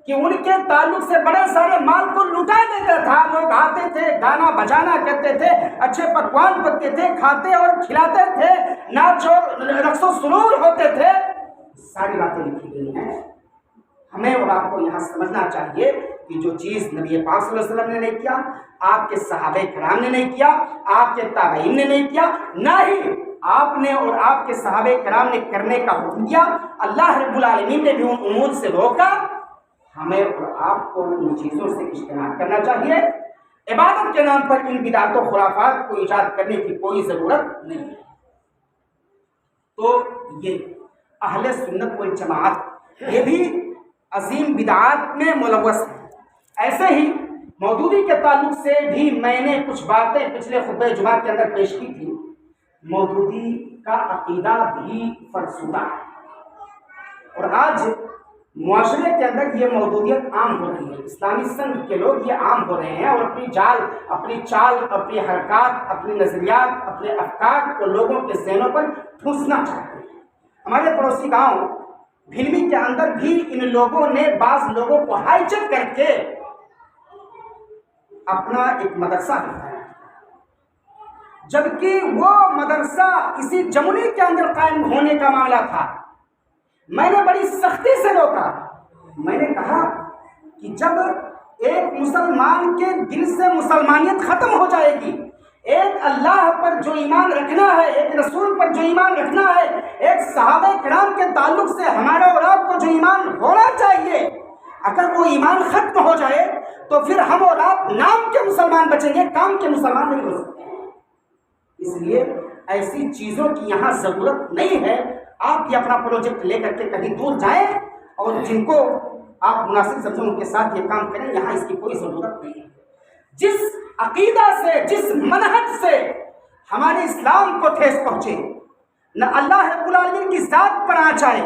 S3: کہ ان کے تعلق سے بڑے سارے مال کو لٹا دیتا تھا. لوگ آتے تھے, گانا بجانا کرتے تھے, اچھے پکوان بنتے تھے, کھاتے اور کھلاتے تھے, ناچ اور رقص و سرور ہوتے تھے. ساری باتیں لکھی گئی ہیں. ہمیں اور آپ کو یہاں سمجھنا چاہیے کہ جو چیز نبی پاک صلی اللہ علیہ وسلم نے نہیں کیا, آپ کے صحابہ کرام نے نہیں کیا, آپ کے تابعین نے نہیں کیا, نہ ہی آپ نے اور آپ کے صحابہ کرام نے کرنے کا حکم دیا, اللہ رب العالمین نے بھی ان امور سے روکا. ہمیں اور آپ کو ان چیزوں سے اجتناب کرنا چاہیے. عبادت کے نام پر ان بدعات و خرافات کو ایجاد کرنے کی کوئی ضرورت نہیں ہے. تو یہ اہل سنت والجماعت یہ بھی عظیم بدعات میں ملوث ہے. ایسے ہی مودودی کے تعلق سے بھی میں نے کچھ باتیں پچھلے خطبہ جمعہ کے اندر پیش کی تھی. مودودی کا عقیدہ بھی فرسودہ ہے اور آج معاشرے کے اندر یہ مودودیت عام ہو رہی ہے. اسلامی سنگھ کے لوگ یہ عام ہو رہے ہیں اور اپنی چال, اپنی حرکات, اپنے نظریات, اپنے افکار کو لوگوں کے ذہنوں پر ٹھونسنا چاہتے ہیں. ہمارے پڑوسی گاؤں بھلمی کے اندر بھی ان لوگوں نے بعض لوگوں کو ہائی جیک کر کے اپنا ایک مدرسہ بنایا, جبکہ وہ مدرسہ اسی جمہوری کے اندر قائم ہونے کا معاملہ تھا. میں نے بڑی سختی سے روکا. میں نے کہا کہ جب ایک مسلمان کے دل سے مسلمانیت ختم ہو جائے گی, ایک اللہ پر جو ایمان رکھنا ہے, ایک رسول پر جو ایمان رکھنا ہے, ایک صحابہ کرام کے تعلق سے ہمارا اور آپ کو جو ایمان ہونا چاہیے, اگر وہ ایمان ختم ہو جائے تو پھر ہم اور آپ نام کے مسلمان بچیں گے, کام کے مسلمان نہیں ہو سکتے. اس لیے ایسی چیزوں کی یہاں ضرورت نہیں ہے. آپ یہ اپنا پروجیکٹ لے کر کے کہیں دور جائیں اور جن کو آپ مناسب سمجھیں ان کے ساتھ یہ کام کریں. یہاں اس کی کوئی ضرورت نہیں ہے. جس عقیدہ سے, جس منہج سے ہمارے اسلام کو ٹھیس پہنچے, نہ اللہ رب العالمین کی ذات پر آنچ آئے,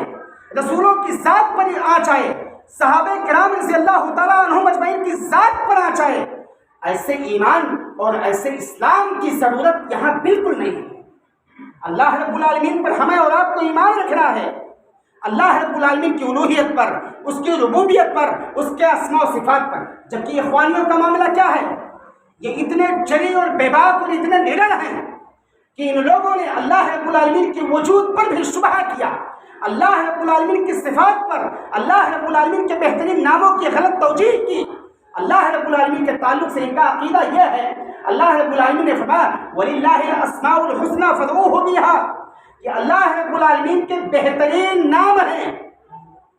S3: رسولوں کی ذات پر آنچ آئے, صحابہ کرام رضی اللہ تعالیٰ عنہم اجمعین کی ذات پر آنچ آئے, ایسے ایمان اور ایسے اسلام کی ضرورت یہاں بالکل نہیں ہے. اللہ رب العالمین پر ہمیں اور آپ کو ایمان رکھنا ہے. اللہ رب العالمین کی الوہیت پر, اس کی ربوبیت پر, اس کے اسماء و صفات پر. جبکہ اخوانیوں کا معاملہ کیا ہے, یہ اتنے جلی اور بے باک اور اتنے نڈر ہیں کہ ان لوگوں نے اللہ رب العالمین کے وجود پر بھی شبہ کیا, اللہ رب العالمین کی صفات پر, اللہ رب العالمین کے بہترین ناموں کی غلط توجیہ کی. اللہ رب العالمین کے تعلق سے ان کا عقیدہ یہ ہے, اللہ رب العالمین نے فرمایا وَلِلَّهِ الْأَسْمَاءُ الْحُسْنَى فَادْعُوهُ بِهَا, کہ اللہ رب العالمین کے بہترین نام ہیں,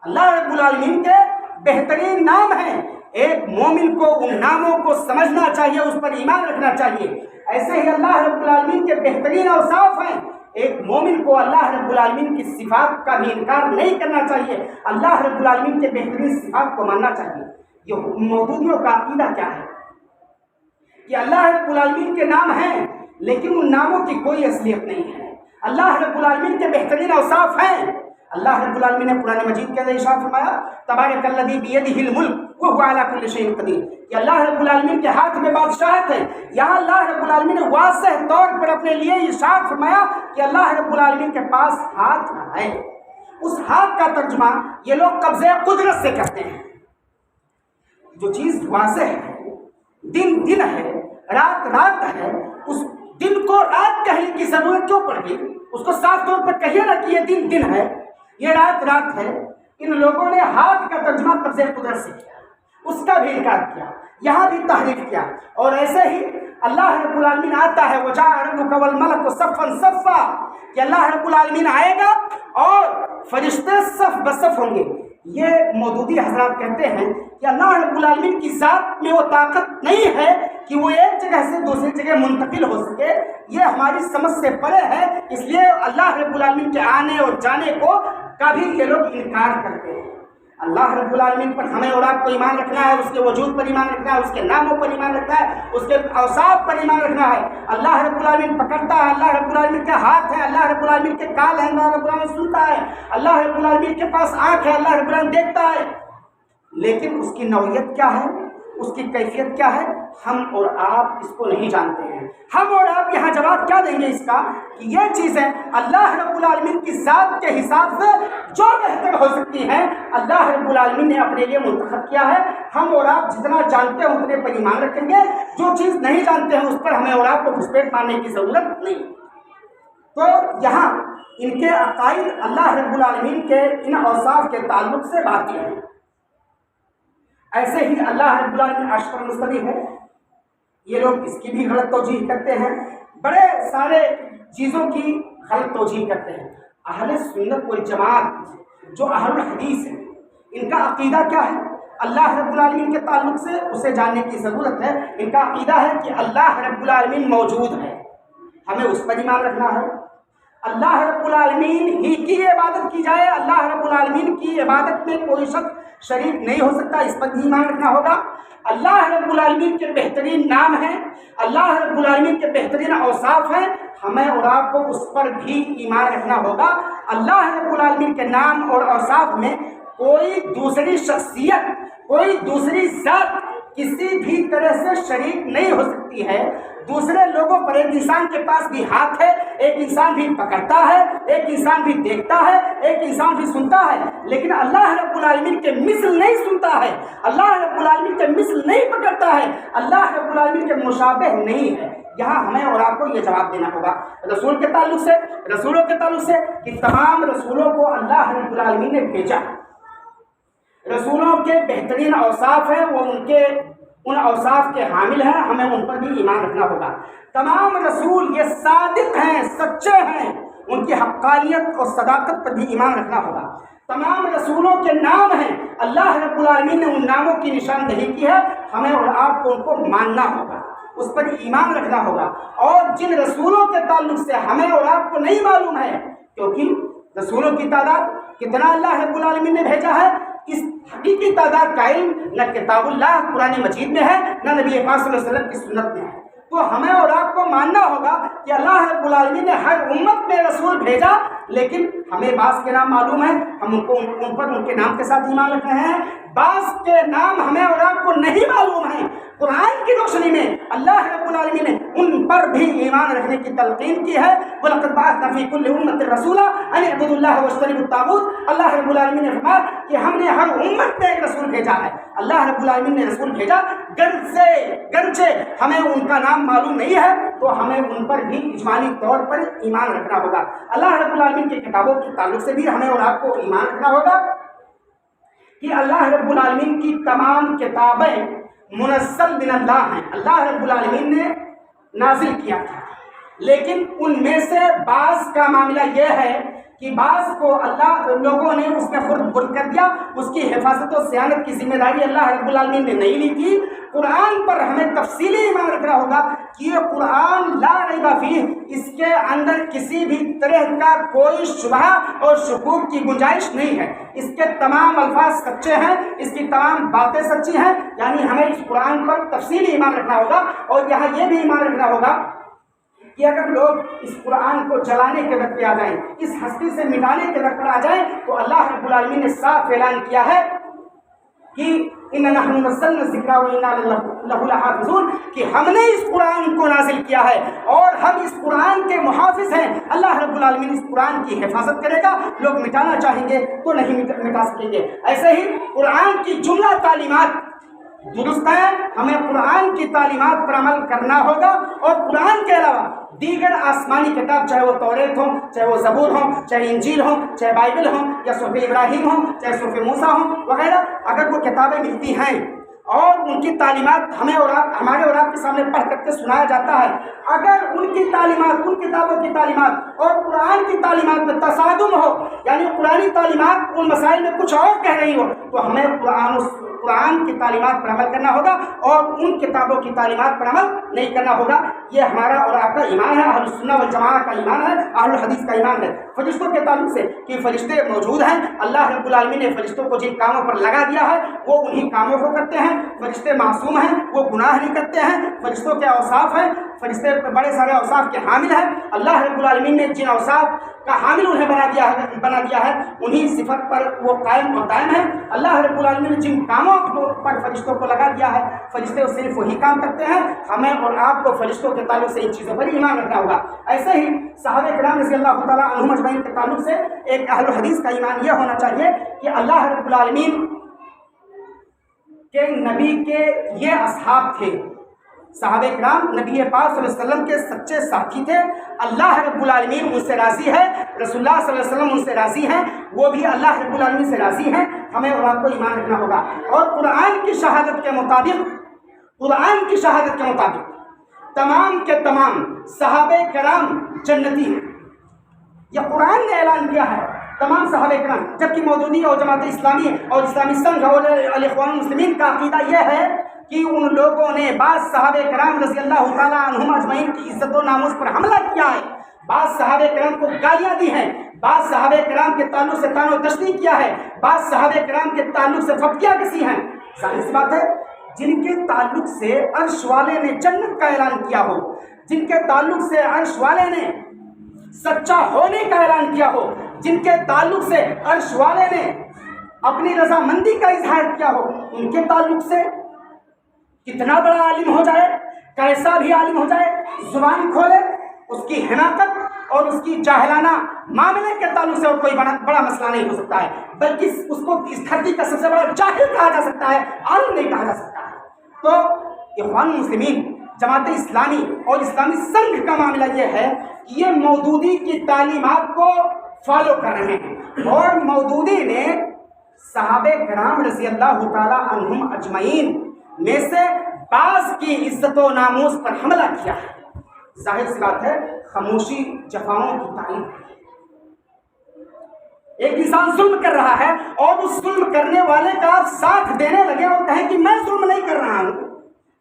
S3: اللہ رب العالمین کے بہترین نام ہیں. ایک مومن کو ان ناموں کو سمجھنا چاہیے, اس پر ایمان رکھنا چاہیے. ایسے ہی اللہ رب العالمین کے بہترین اوصاف ہیں. ایک مومن کو اللہ رب العالمین کی صفات کا بھی انکار نہیں کرنا چاہیے, اللہ رب العالمین کے بہترین صفات کو ماننا چاہیے. یہ مودودیوں کا عقیدہ کیا ہے کہ اللہ رب العالمین کے نام ہیں لیکن ان ناموں کی کوئی اصلیت نہیں ہے. اللہ رب العالمین کے بہترین اوصاف ہیں. اللہ رب العالمین نے قرآن مجید کے اندر ارشاد فرمایا تبارک الذی بیدہ الملک وہو علی کل شیء قدیر, کہ اللہ رب العالمین کے ہاتھ میں بادشاہت ہے. یہاں اللہ رب العالمین نے واضح طور پر اپنے لیے ارشاد فرمایا کہ اللہ رب العالمین کے پاس ہاتھ ہے. اس ہاتھ کا ترجمہ یہ لوگ قبضہ قدرت سے کرتے ہیں. جو چیز واضح ہے, دن دن ہے, رات رات ہے, اس دن کو رات کہنے کی ضرورت کیوں پڑ گئی؟ اس کو صاف طور پر کہیے نا کہ یہ دن دن ہے, یہ رات رات ہے. ان لوگوں نے ہاتھ کا ترجمہ قبضہ قدرت سے کیا, اس کا بھی انکار کیا, یہاں بھی تحریف کیا. اور ایسے ہی اللہ رب العالمین آتا ہے وَجَاءَ رَبُّكَ وَالْمَلَكُ صَفًّا صَفًّا, کہ اللہ رب العالمین آئے گا اور فرشتے صف بصف ہوں گے. یہ مودودی حضرات کہتے ہیں کہ اللہ رب العالمین کی ذات میں وہ طاقت نہیں ہے کہ وہ ایک جگہ سے دوسری جگہ منتقل ہو سکے. یہ ہماری سمجھ سے پرے ہے. اس لیے اللہ رب العالمین کے آنے اور جانے کو کا بھی یہ لوگ انکار کرتے ہیں. اللہ رب العالمین پر ہمیں اور آپ کو ایمان رکھنا ہے, اس کے وجود پر ایمان رکھنا ہے, اس کے ناموں پر ایمان رکھنا ہے, اس کے اوصاف پر ایمان رکھنا ہے. اللہ رب العالمین پکڑتا ہے, اللہ رب العالمین کے ہاتھ ہے, اللہ رب العالمین کے کال ہیں, اللہ رب العالمین سنتا ہے, اللہ رب العالمین کے پاس آنکھ ہے, اللہ رب العالمین دیکھتا ہے. لیکن اس کی نوعیت کیا ہے؟ اس کی کیفیت کیا ہے ہم اور آپ اس کو نہیں جانتے ہیں۔ ہم اور آپ یہاں جواب کیا دیں گے اس کا کہ یہ چیزیں اللہ رب العالمین کی ذات کے حساب سے جو بہتر ہو سکتی ہیں اللہ رب العالمین نے اپنے لیے منتخب کیا ہے۔ ہم اور آپ جتنا جانتے ہیں اتنے پر ایمان رکھیں گے، جو چیز نہیں جانتے ہیں اس پر ہمیں اور آپ کو گھسپیٹ مارنے کی ضرورت نہیں۔ تو یہاں ان کے عقائد اللہ رب العالمین کے ان اوصاف کے تعلق سے باطل ہیں۔ ایسے ہی اللہ رب العالمین عرش پر مستوی ہے، یہ لوگ اس کی بھی غلط توجیہ کرتے ہیں، بڑے سارے چیزوں کی غلط توجیہ کرتے ہیں۔ اہل سنت والجماعت جو اہل الحدیث ہیں ان کا عقیدہ کیا ہے؟ اللہ رب العالمین کے تعلق سے اسے جاننے کی ضرورت ہے۔ ان کا عقیدہ ہے کہ اللہ رب العالمین موجود ہے، ہمیں اس پر ایمان رکھنا ہے۔ اللہ رب العالمین ہی کی عبادت کی جائے، اللہ رب العالمین کی عبادت میں کوئی شخص شریک نہیں ہو سکتا، اس پر بھی ایمان رکھنا ہوگا۔ اللہ رب العالمین کے بہترین نام ہیں، اللہ رب العالمین کے بہترین اوصاف ہیں، ہمیں اور آپ کو اس پر بھی ایمان رکھنا ہوگا۔ اللہ رب العالمین کے نام اور اوصاف میں کوئی دوسری شخصیت، کوئی دوسری ذات کسی بھی طرح سے شریک نہیں ہو سکتی ہے۔ دوسرے لوگوں پر ایک انسان کے پاس بھی ہاتھ ہے، ایک انسان بھی پکڑتا ہے، ایک انسان بھی دیکھتا ہے، ایک انسان بھی سنتا ہے، لیکن اللہ رب العالمین کے مثل نہیں سنتا ہے، اللہ رب العالمین کے مثل نہیں پکڑتا ہے، اللہ رب العالمین کے مشابہ نہیں ہے۔ یہاں ہمیں اور آپ کو یہ جواب دینا ہوگا۔ رسول کے تعلق سے، رسولوں کے تعلق سے کہ تمام رسولوں کو اللہ رب العالمین نے بھیجا، رسولوں کے بہترین اوصاف ہیں، وہ ان اوصاف کے حامل ہیں، ہمیں ان پر بھی ایمان رکھنا ہوگا۔ تمام رسول یہ صادق ہیں، سچے ہیں، ان کی حقانیت اور صداقت پر بھی ایمان رکھنا ہوگا۔ تمام رسولوں کے نام ہیں، اللہ رب العالمین نے ان ناموں کی نشاندہی کی ہے، ہمیں اور آپ کو ان کو ماننا ہوگا، اس پر ایمان رکھنا ہوگا۔ اور جن رسولوں کے تعلق سے ہمیں اور آپ کو نہیں معلوم ہے، کیونکہ رسولوں کی تعداد کتنا اللہ رب العالمین نے بھیجا ہے، اس حقیقی تعداد کا علم نہ کتاب اللہ قرآن مجید میں ہے، نہ نبی پاک صلی اللہ علیہ وسلم کی سنت میں ہے۔ تو ہمیں اور آپ کو ماننا ہوگا کہ اللہ رب العالمین نے ہر امت میں رسول بھیجا، لیکن ہمیں بعض کے نام معلوم ہیں، ہم ان پر ان کے نام کے ساتھ ایمان رکھ رہے ہیں، بعض کے نام ہمیں اور آپ کو نہیں معلوم ہیں۔ قرآن کی روشنی میں اللہ رب العالمین نے ان پر بھی ایمان رکھنے کی تلقین کی ہے۔ وَلَقَدْ بَعَثْنَا فِي كُلِّ أُمَّةٍ رَسُولًا أَنِ اعْبُدُوا اللَّهَ وَاجْتَنِبُوا الطَّاغُوتَ۔ اللہ رب العالمین نے فرمایا کہ ہم نے ہر امت میں ایک رسول بھیجا ہے۔ اللہ رب العالمین نے رسول بھیجا، گرچہ ہمیں ان کا نام معلوم نہیں ہے تو ہمیں ان پر بھی اجمالی طور پر ایمان رکھنا ہوگا۔ اللہ رب العالمین کی کتابوں کے تعلق سے بھی ہمیں اور آپ کو ایمان رکھنا ہوگا کہ اللہ رب العالمین کی تمام کتابیں منزل من اللہ ہیں، اللہ رب العالمین نے نازل کیا تھا، لیکن ان میں سے بعض کا معاملہ یہ ہے کہ بعض کو اللہ لوگوں نے اس میں خرد برد کر دیا، اس کی حفاظت و صیانت کی ذمہ داری اللہ رب العالمین نے نہیں لی تھی۔ قرآن پر ہمیں تفصیلی ایمان رکھنا ہوگا کہ یہ قرآن لا ریب فیہ، اس کے اندر کسی بھی طرح کا کوئی شبہ اور شکوک کی گنجائش نہیں ہے، اس کے تمام الفاظ سچے ہیں، اس کی تمام باتیں سچی ہیں، یعنی ہمیں اس قرآن پر تفصیلی ایمان رکھنا ہوگا۔ اور یہاں یہ بھی ایمان رکھنا ہوگا کہ اگر لوگ اس قرآن کو جلانے کے وقت پہ آ جائیں، اس ہستی سے مٹانے کے وقت پر آ جائیں، تو اللہ رب العالمین نے صاف اعلان کیا ہے کہ اِنَّا نَحْنُ نَزَّلْنَا الذِّكْرَ وَإِنَّا لَهُ لَحَافِظُونَ، کہ ہم نے اس قرآن کو نازل کیا ہے اور ہم اس قرآن کے محافظ ہیں۔ اللہ رب العالمین اس قرآن کی حفاظت کرے گا، لوگ مٹانا چاہیں گے تو نہیں مٹا سکیں گے۔ ایسے ہی قرآن کی جملہ تعلیمات درست ہے، ہمیں قرآن کی تعلیمات پر عمل کرنا ہوگا، اور قرآن کے علاوہ دیگر آسمانی کتاب، چاہے وہ توریت ہوں، چاہے وہ زبور ہوں، چاہے انجیل ہوں، چاہے بائبل ہوں، یا صحف ابراہیم ہوں، چاہے صحف موسیٰ ہوں وغیرہ، اگر وہ کتابیں ملتی ہیں اور ان کی تعلیمات ہمیں اور آپ، ہمارے اور آپ کے سامنے پڑھ کر کے سنایا جاتا ہے، اگر ان کی تعلیمات، ان کتابوں کی تعلیمات اور قرآن کی تعلیمات میں تصادم ہو، یعنی قرآنی تعلیمات ان مسائل میں کچھ اور کہہ رہی ہو، تو ہمیں قرآن کی تعلیمات پر عمل کرنا ہوگا اور ان کتابوں کی تعلیمات پر عمل نہیں کرنا ہوگا۔ یہ ہمارا اور آپ کا ایمان ہے، اہل السنہ والجماعہ کا ایمان ہے، اہل الحدیث کا ایمان ہے۔ فرشتوں کے تعلق سے کہ فرشتے موجود ہیں، اللہ رب العالمین نے فرشتوں کو جن کاموں پر لگا دیا ہے وہ انہی کاموں کو کرتے ہیں۔ فرشتے معصوم ہیں، وہ گناہ نہیں کرتے ہیں۔ فرشتوں کے اوصاف ہیں، فرشتے بڑے سارے اوصاف کے حامل ہیں۔ اللہ رب العالمین نے جن اوصاف کا حامل انہیں بنا دیا ہے، انہی صفت پر وہ قائم اور دائم ہے۔ اللہ رب العالمین نے جن کاموں پر فرشتوں کو لگا دیا ہے، فرشتے صرف وہی کام کرتے ہیں، ہمیں اور آپ کو فرشتوں کے تعلق سے ان چیزوں پر ایمان رکھنا ہوگا۔ ایسے ہی صحابہ کرام رضی اللہ تعالیٰ عنہم اجمعین کے تعلق سے ایک اہل حدیث کا ایمان یہ ہونا چاہیے کہ اللہ رب العالمین کہ نبی کے یہ اصحاب تھے، صحابہ کرام نبی پاک صلی اللہ علیہ وسلم کے سچے ساتھی تھے، اللہ رب العالمین ان سے راضی ہے، رسول اللہ صلی اللہ علیہ وسلم ان سے راضی ہیں، وہ بھی اللہ رب العالمین سے راضی ہیں، ہمیں اور آپ کو ایمان رکھنا ہوگا۔ اور قرآن کی شہادت کے مطابق تمام کے تمام صحابہ کرام جنتی ہیں، یہ قرآن نے اعلان کیا ہے، تمام صحابہ کرام، جبکہ مودودی اور جماعت اسلامی اور اسلامی سنگھ اور الاخوان المسلمین کا عقیدہ یہ ہے کہ ان لوگوں نے بعض صحابہ کرام رضی اللہ تعالیٰ عنہم اجمعین کی عزت و ناموس پر حملہ کیا ہے، بعض صحابہ کرام کو گالیاں دی ہیں، بعض صحابہ کرام کے تعلق سے طعن و تشنیع کیا ہے، بعض صحابہ کرام کے تعلق سے پھپتیاں کسی ہیں۔ ظاہر سی بات ہے جن کے تعلق سے عرش والے نے جنت کا اعلان کیا ہو، جن کے تعلق سے عرش والے نے سچا ہونے کا اعلان کیا ہو، جن کے تعلق سے عرش والے نے اپنی رضامندی کا اظہار کیا ہو، ان کے تعلق سے کتنا بڑا عالم ہو جائے، کیسا بھی عالم ہو جائے، زبان کھولے، اس کی حماقت اور اس کی جاہلانہ معاملے کے تعلق سے کوئی بڑا مسئلہ نہیں ہو سکتا ہے، بلکہ اس کو اس دھرتی کا سب سے بڑا جاہل کہا جا سکتا ہے، عالم نہیں کہا جا سکتا ہے۔ تو اخوان المسلمین، جماعت اسلامی اور اسلامی سنگھ کا معاملہ یہ ہے کہ یہ مودودی کی تعلیمات کو فالو کر رہے ہیں، اور مودودی نے صحابہ کرام رضی اللہ تعالیٰ عنہم اجمعین میں سے بعض کی عزت و ناموس پر حملہ کیا ہے۔ ظاہر سی بات ہے خاموشی جفاؤں کی تعریف ہے۔ ایک انسان ظلم کر رہا ہے اور اس ظلم کرنے والے کا آپ ساتھ دینے لگے اور کہیں کہ میں ظلم نہیں کر رہا ہوں،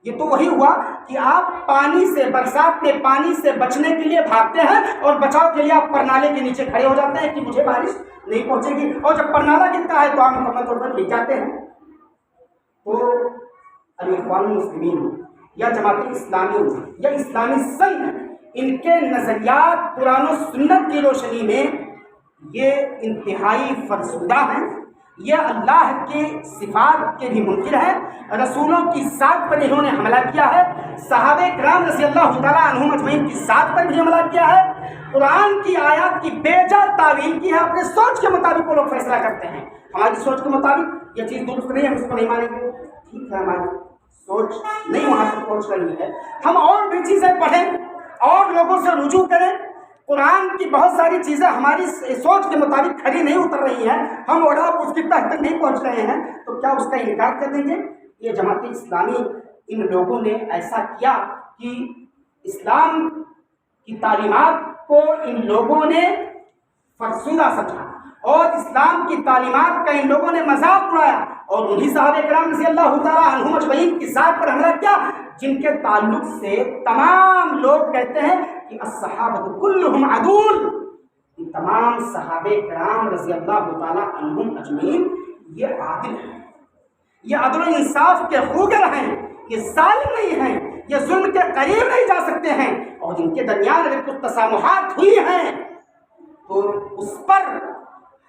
S3: یہ تو وہی ہوا کہ آپ پانی سے، برسات میں پانی سے بچنے کے لیے بھاگتے ہیں اور بچاؤ کے لیے آپ پرنالے کے نیچے کھڑے ہو جاتے ہیں کہ مجھے بارش نہیں پہنچے گی، اور جب پرنالہ گرتا ہے تو آپ مکمل طور پر گر جاتے ہیں۔ تو الاخوان المسلمین یا جماعت اسلامی یا اسلامی سنگھ، ان کے نظریات قرآن و سنت کی روشنی میں یہ انتہائی فرسودہ ہیں، یہ اللہ کے صفات کے بھی منکر ہے، رسولوں کی ذات پر انہوں نے حملہ کیا ہے، صحابہ کرام رضی اللہ تعالیٰ عنہم اجمعین کی ذات پر بھی حملہ کیا ہے، قرآن کی آیات کی بے جا تعویل کی ہے، اپنے سوچ کے مطابق وہ لوگ فیصلہ کرتے ہیں، ہماری سوچ کے مطابق یہ چیز درست نہیں ہے، ہم اس کو نہیں مانیں گے، ٹھیک ہے، ہماری سوچ نہیں وہاں تک پہنچ رہی ہے، ہم اور بھی چیزیں پڑھیں اور لوگوں سے رجوع کریں، قرآن کی بہت ساری چیزیں ہماری سوچ کے مطابق کھڑی نہیں اتر رہی ہیں، ہم اور آپ اس کی تہ تک نہیں پہنچ رہے ہیں، تو کیا اس کا انکار کر دیں گے؟ یہ جماعت اسلامی ان لوگوں نے ایسا کیا کہ اسلام کی تعلیمات کو ان لوگوں نے فرسودہ سمجھا اور اسلام کی تعلیمات کا ان لوگوں نے مذاق اڑایا، اور انہی صحابہ کرام رضی اللہ تعالیٰ عنہم اجمعین کی ذات پر حملہ کیا جن کے تعلق سے تمام لوگ کہتے ہیں کہ الصحابہ کلہم عدول، تمام صحابہ کرام رضی اللہ تعالیٰ عنہم اجمعین یہ عادل ہیں، یہ عدل و انصاف کے خوگر ہیں، یہ ظالم نہیں ہیں، یہ ظلم کے قریب نہیں جا سکتے ہیں، اور جن کے درمیان اگر کچھ تسامحات ہوئی ہیں تو اس پر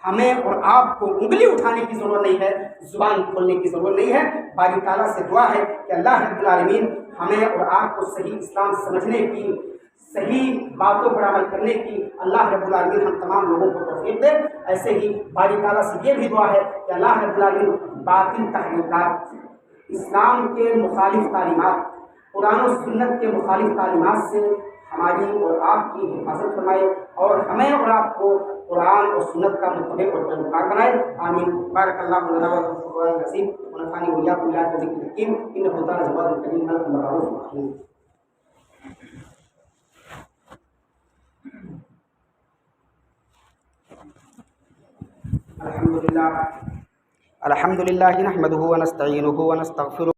S3: ہمیں اور آپ کو انگلی اٹھانے کی ضرورت نہیں ہے، زبان کھولنے کی ضرورت نہیں ہے۔ باری تعالیٰ سے دعا ہے کہ اللہ رب العالمین ہمیں اور آپ کو صحیح اسلام سمجھنے کی، صحیح باتوں پر عمل کرنے کی اللہ رب العالمین ہم تمام لوگوں کو توفیق دے۔ ایسے ہی باری تعالیٰ سے یہ بھی دعا ہے کہ اللہ رب العالمین باطل تحریکات، اسلام کے مخالف تعلیمات، قرآن و سنت کے مخالف تعلیمات سے ہماری اور آپ کی حفاظت فرمائے، اور ہمیں اور آپ کو قرآن اور سنت کا متبع اور پیروکار بنائے، آمین۔ بارک اللہ لنا و لکم فی القرآن العظیم ونفعني وإياكم بالآيات والذکر الحکیم، إنه تعالی جواد کریم بالمعروف والنهی عن المنکر۔ الحمد للہ نحمده ونستعینه ونستغفره